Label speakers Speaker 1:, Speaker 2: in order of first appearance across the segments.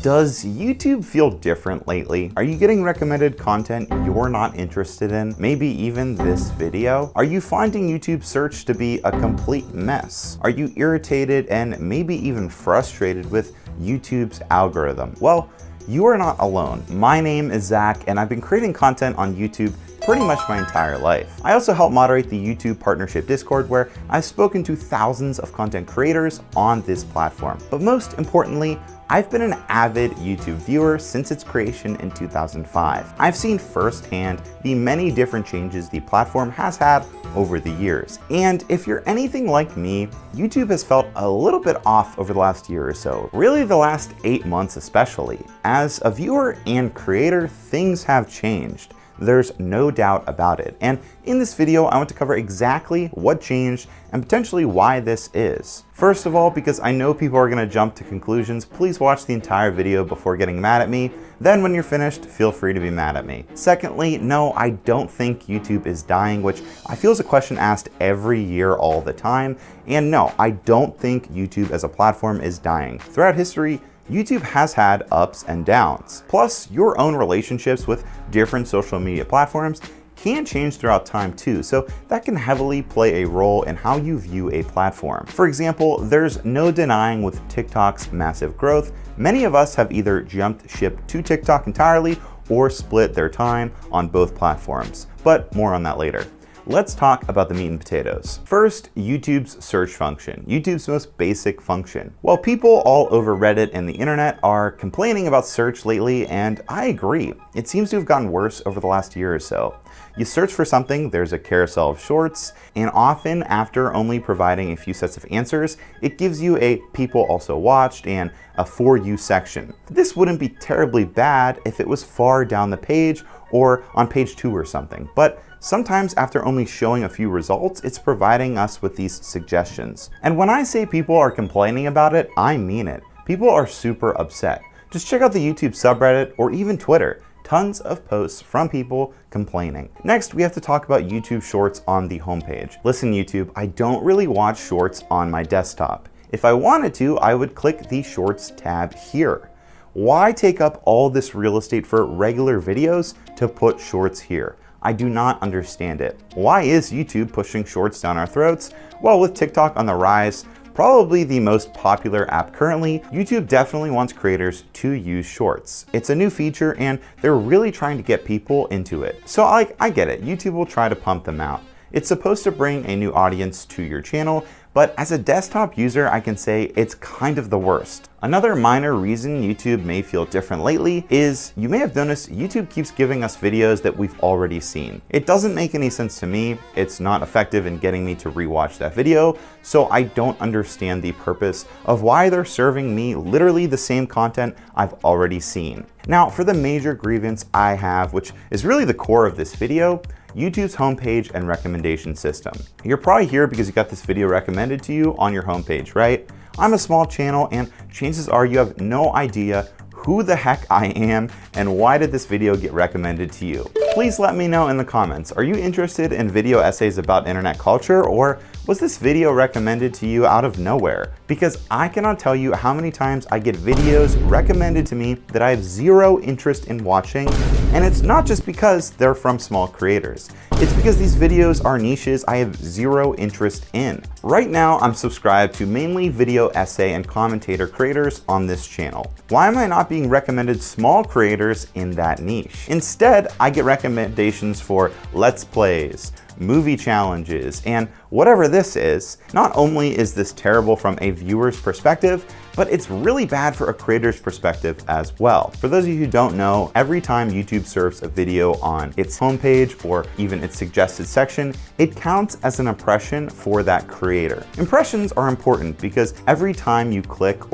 Speaker 1: Does YouTube feel different lately? Are you getting recommended content you're not interested in? Maybe even this video? Are you finding YouTube search to be a complete mess? Are you irritated and maybe even frustrated with YouTube's algorithm? Well, you are not alone. My name is Zach and I've been creating content on YouTube pretty much my entire life. I also help moderate the YouTube Partnership Discord, where I've spoken to thousands of content creators on this platform. But most importantly, I've been an avid YouTube viewer since its creation in 2005. I've seen firsthand the many different changes the platform has had over the years. And if you're anything like me, YouTube has felt a little bit off over the last year or so, really the last 8 months especially. As a viewer and creator, things have changed. There's no doubt about it. And in this video, I want to cover exactly what changed and potentially why this is. First of all, because I know people are gonna jump to conclusions, please watch the entire video before getting mad at me. Then when you're finished, feel free to be mad at me. Secondly, no, I don't think YouTube is dying, which I feel is a question asked every year all the time. And no, I don't think YouTube as a platform is dying. Throughout history, YouTube has had ups and downs. Plus, your own relationships with different social media platforms can change throughout time too, so that can heavily play a role in how you view a platform. For example, there's no denying with TikTok's massive growth, many of us have either jumped ship to TikTok entirely or split their time on both platforms. But more on that later. Let's talk about the meat and potatoes. First, YouTube's search function, YouTube's most basic function. While people all over Reddit and the internet are complaining about search lately, and I agree, it seems to have gotten worse over the last year or so. You search for something, there's a carousel of shorts, and often after only providing a few sets of answers, it gives you a people also watched and a for you section. This wouldn't be terribly bad if it was far down the page or on page 2 or something, but sometimes after only showing a few results, it's providing us with these suggestions. And when I say people are complaining about it, I mean it. People are super upset. Just check out the YouTube subreddit or even Twitter. Tons of posts from people complaining. Next, we have to talk about YouTube Shorts on the homepage. Listen, YouTube, I don't really watch Shorts on my desktop. If I wanted to, I would click the Shorts tab here. Why take up all this real estate for regular videos to put Shorts here? I do not understand it. Why is YouTube pushing Shorts down our throats? Well, with TikTok on the rise, probably the most popular app currently, YouTube definitely wants creators to use Shorts. It's a new feature and they're really trying to get people into it. So I get it, YouTube will try to pump them out. It's supposed to bring a new audience to your channel, but as a desktop user, I can say it's kind of the worst. Another minor reason YouTube may feel different lately is you may have noticed YouTube keeps giving us videos that we've already seen. It doesn't make any sense to me. It's not effective in getting me to rewatch that video, so I don't understand the purpose of why they're serving me literally the same content I've already seen. Now, for the major grievance I have, which is really the core of this video, YouTube's homepage and recommendation system. You're probably here because you got this video recommended to you on your homepage, right? I'm a small channel and chances are you have no idea who the heck I am and why did this video get recommended to you. Please let me know in the comments. Are you interested in video essays about internet culture, or was this video recommended to you out of nowhere? Because I cannot tell you how many times I get videos recommended to me that I have zero interest in watching, and it's not just because they're from small creators. It's because these videos are niches I have zero interest in. Right now, I'm subscribed to mainly video essay and commentator creators on this channel. Why am I not being recommended small creators in that niche? Instead, I get recommendations for Let's Plays, movie challenges, and whatever this is. Not only is this terrible from a viewer's perspective, but it's really bad for a creator's perspective as well. For those of you who don't know, every time YouTube serves a video on its homepage or even its suggested section, it counts as an impression for that creator. Impressions are important because every time you click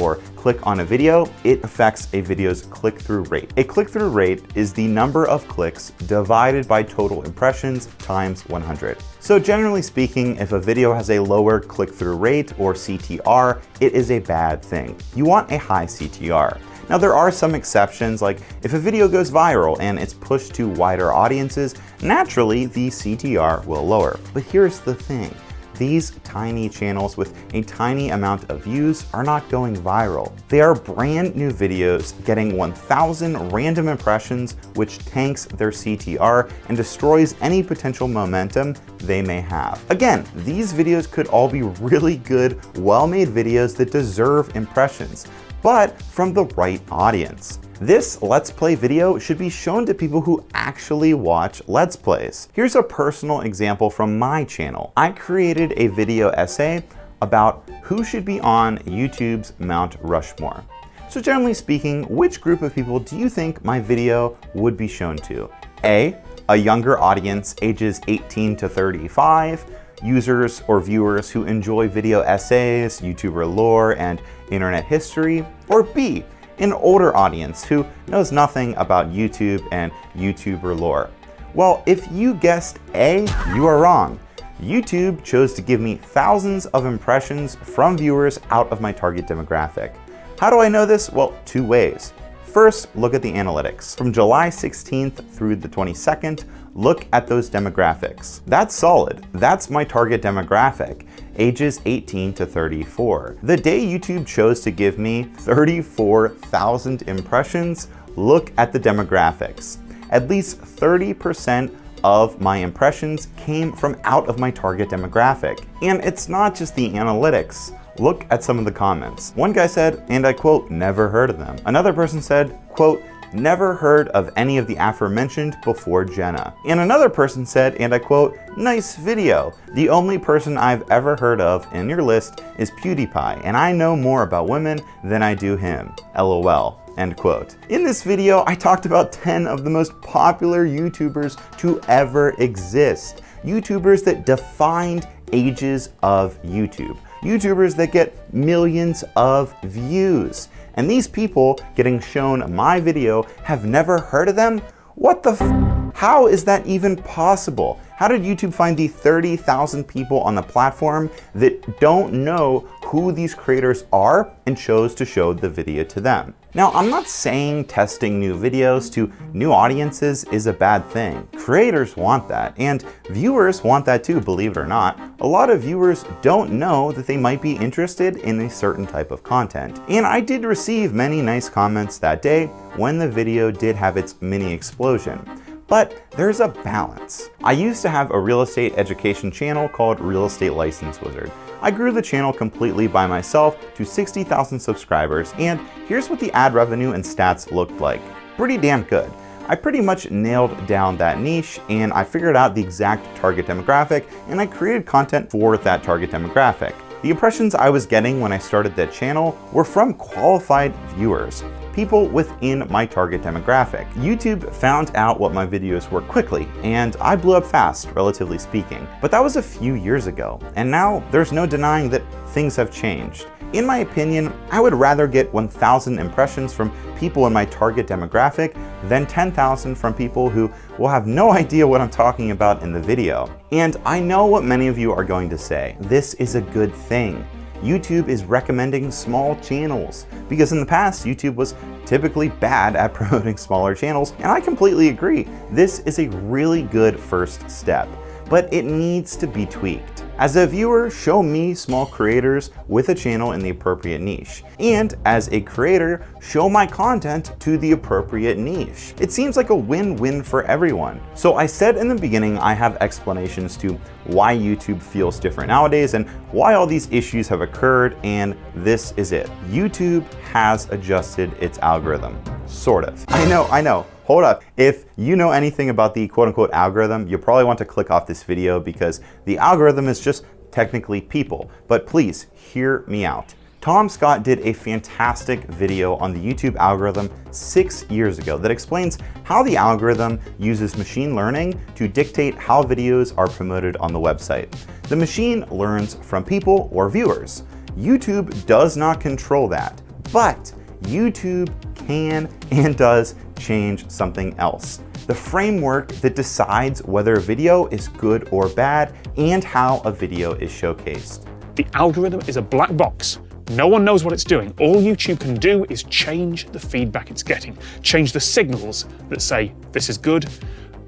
Speaker 1: on a video, it affects a video's click-through rate. A click-through rate is the number of clicks divided by total impressions times 100. So generally speaking, if a video has a lower click-through rate or CTR, it is a bad thing. You want a high CTR. Now there are some exceptions, like if a video goes viral and it's pushed to wider audiences, naturally the CTR will lower. But here's the thing. these tiny channels with a tiny amount of views are not going viral. They are brand new videos getting 1,000 random impressions, which tanks their CTR and destroys any potential momentum they may have. Again, these videos could all be really good, well-made videos that deserve impressions, but from the right audience. This Let's Play video should be shown to people who actually watch Let's Plays. Here's a personal example from my channel. I created a video essay about who should be on YouTube's Mount Rushmore. So generally speaking, which group of people do you think my video would be shown to? A younger audience, ages 18 to 35, users or viewers who enjoy video essays, YouTuber lore, and internet history, or B, an older audience who knows nothing about YouTube and YouTuber lore? Well, if you guessed A, you are wrong. YouTube chose to give me thousands of impressions from viewers out of my target demographic. How do I know this? Well, two ways. First, look at the analytics. From July 16th through the 22nd, look at those demographics. That's solid. That's my target demographic, ages 18 to 34. The day YouTube chose to give me 34,000 impressions, look at the demographics. At least 30% of my impressions came from out of my target demographic. And it's not just the analytics. Look at some of the comments. One guy said, and I quote, "never heard of them." Another person said, quote, "never heard of any of the aforementioned before Jenna." And another person said, and I quote, "nice video. The only person I've ever heard of in your list is PewDiePie, and I know more about women than I do him. LOL. End quote. In this video, I talked about 10 of the most popular YouTubers to ever exist. YouTubers that defined ages of YouTube. YouTubers that get millions of views. And these people getting shown my video have never heard of them? What the f? How is that even possible? How did YouTube find the 30,000 people on the platform that don't know who these creators are and chose to show the video to them? Now, I'm not saying testing new videos to new audiences is a bad thing. Creators want that, and viewers want that too, believe it or not. A lot of viewers don't know that they might be interested in a certain type of content. And I did receive many nice comments that day when the video did have its mini explosion. But there's a balance. I used to have a real estate education channel called Real Estate License Wizard. I grew the channel completely by myself to 60,000 subscribers, and here's what the ad revenue and stats looked like. Pretty damn good. I pretty much nailed down that niche, and I figured out the exact target demographic, and I created content for that target demographic. The impressions I was getting when I started that channel were from qualified viewers, people within my target demographic. YouTube found out what my videos were quickly, and I blew up fast, relatively speaking. But that was a few years ago, and now there's no denying that things have changed. In my opinion, I would rather get 1,000 impressions from people in my target demographic than 10,000 from people who will have no idea what I'm talking about in the video. And I know what many of you are going to say. This is a good thing. YouTube is recommending small channels, because in the past, YouTube was typically bad at promoting smaller channels, and I completely agree. This is a really good first step, but it needs to be tweaked. As a viewer, show me small creators with a channel in the appropriate niche. And as a creator, show my content to the appropriate niche. It seems like a win-win for everyone. So I said in the beginning, I have explanations to why YouTube feels different nowadays and why all these issues have occurred, and this is it. YouTube has adjusted its algorithm. Sort of. I know. Hold up. If you know anything about the quote-unquote algorithm, you probably want to click off this video because the algorithm is just technically people. But please, hear me out. Tom Scott did a fantastic video on the YouTube algorithm 6 years ago that explains how the algorithm uses machine learning to dictate how videos are promoted on the website. The machine learns from people or viewers. YouTube does not control that, but YouTube can and does change something else. The framework that decides whether a video is good or bad and how a video is showcased.
Speaker 2: The algorithm is a black box. No one knows what it's doing. All YouTube can do is change the feedback it's getting, change the signals that say this is good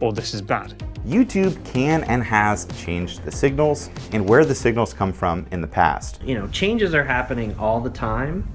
Speaker 2: or this is bad.
Speaker 1: YouTube can and has changed the signals and where the signals come from in the past.
Speaker 3: You know, changes are happening all the time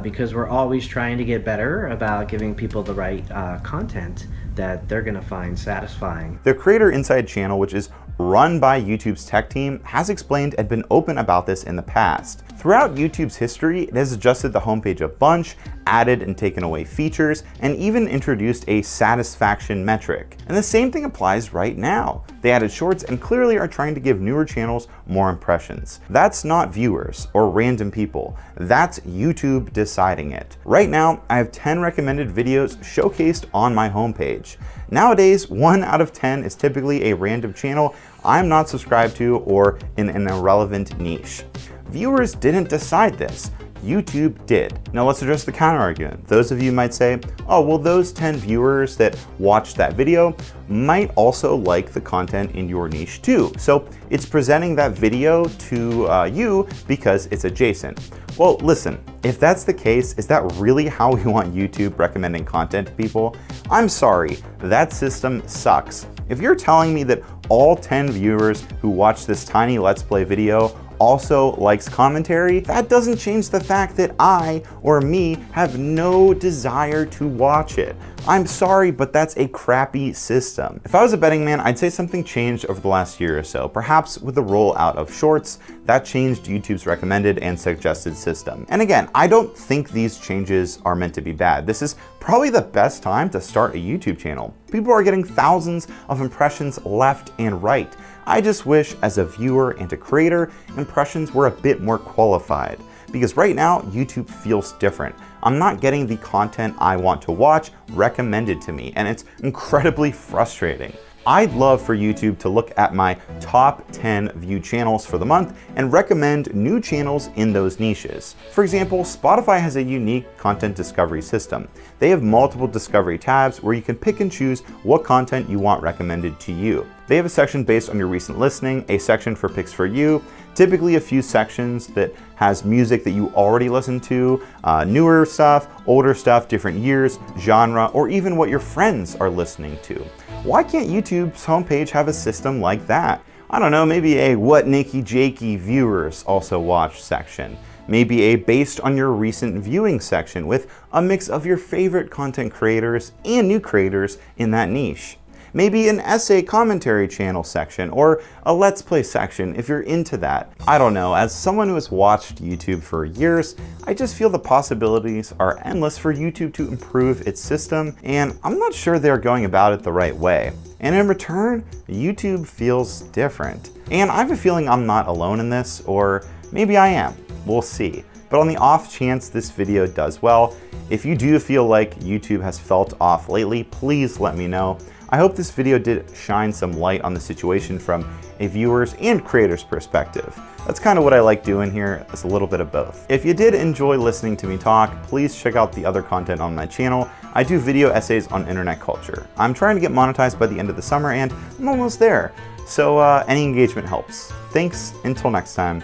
Speaker 3: because we're always trying to get better about giving people the right content that they're going to find satisfying.
Speaker 1: The Creator Inside channel, which is run by YouTube's tech team, has explained and been open about this in the past. Throughout YouTube's history, it has adjusted the homepage a bunch, added and taken away features, and even introduced a satisfaction metric. And the same thing applies right now. They added shorts and clearly are trying to give newer channels more impressions. That's not viewers or random people. That's YouTube deciding it. Right now, I have 10 recommended videos showcased on my homepage. Nowadays, 1 out of 10 is typically a random channel I'm not subscribed to or in an irrelevant niche. Viewers didn't decide this. YouTube did. Now let's address the counter argument. Those of you might say, oh, well, those 10 viewers that watched that video might also like the content in your niche too. So it's presenting that video to you because it's adjacent. Well, listen, if that's the case, is that really how we want YouTube recommending content to people? I'm sorry, that system sucks. If you're telling me that all 10 viewers who watch this tiny Let's Play video also likes commentary, that doesn't change the fact that I or me have no desire to watch it. I'm sorry, but that's a crappy system. If I was a betting man, I'd say something changed over the last year or so. Perhaps with the rollout of shorts, that changed YouTube's recommended and suggested system. And again, I don't think these changes are meant to be bad. This is probably the best time to start a YouTube channel. People are getting thousands of impressions left and right. I just wish, as a viewer and a creator, impressions were a bit more qualified. Because right now, YouTube feels different. I'm not getting the content I want to watch recommended to me, and it's incredibly frustrating. I'd love for YouTube to look at my top 10 view channels for the month and recommend new channels in those niches. For example, Spotify has a unique content discovery system. They have multiple discovery tabs where you can pick and choose what content you want recommended to you. They have a section based on your recent listening, a section for picks for you, typically a few sections that has music that you already listen to, newer stuff, older stuff, different years, genre, or even what your friends are listening to. Why can't YouTube's homepage have a system like that? I don't know, maybe a what Nikki Jakey viewers also watch section. Maybe a based on your recent viewing section with a mix of your favorite content creators and new creators in that niche. Maybe an essay commentary channel section or a Let's Play section if you're into that. I don't know, as someone who has watched YouTube for years, I just feel the possibilities are endless for YouTube to improve its system, and I'm not sure they're going about it the right way. And in return, YouTube feels different. And I have a feeling I'm not alone in this, or maybe I am. We'll see. But on the off chance this video does well, if you do feel like YouTube has felt off lately, please let me know. I hope this video did shine some light on the situation from a viewer's and creator's perspective. That's kind of what I like doing here, it's a little bit of both. If you did enjoy listening to me talk, please check out the other content on my channel. I do video essays on internet culture. I'm trying to get monetized by the end of the summer and I'm almost there. So any engagement helps. Thanks, until next time.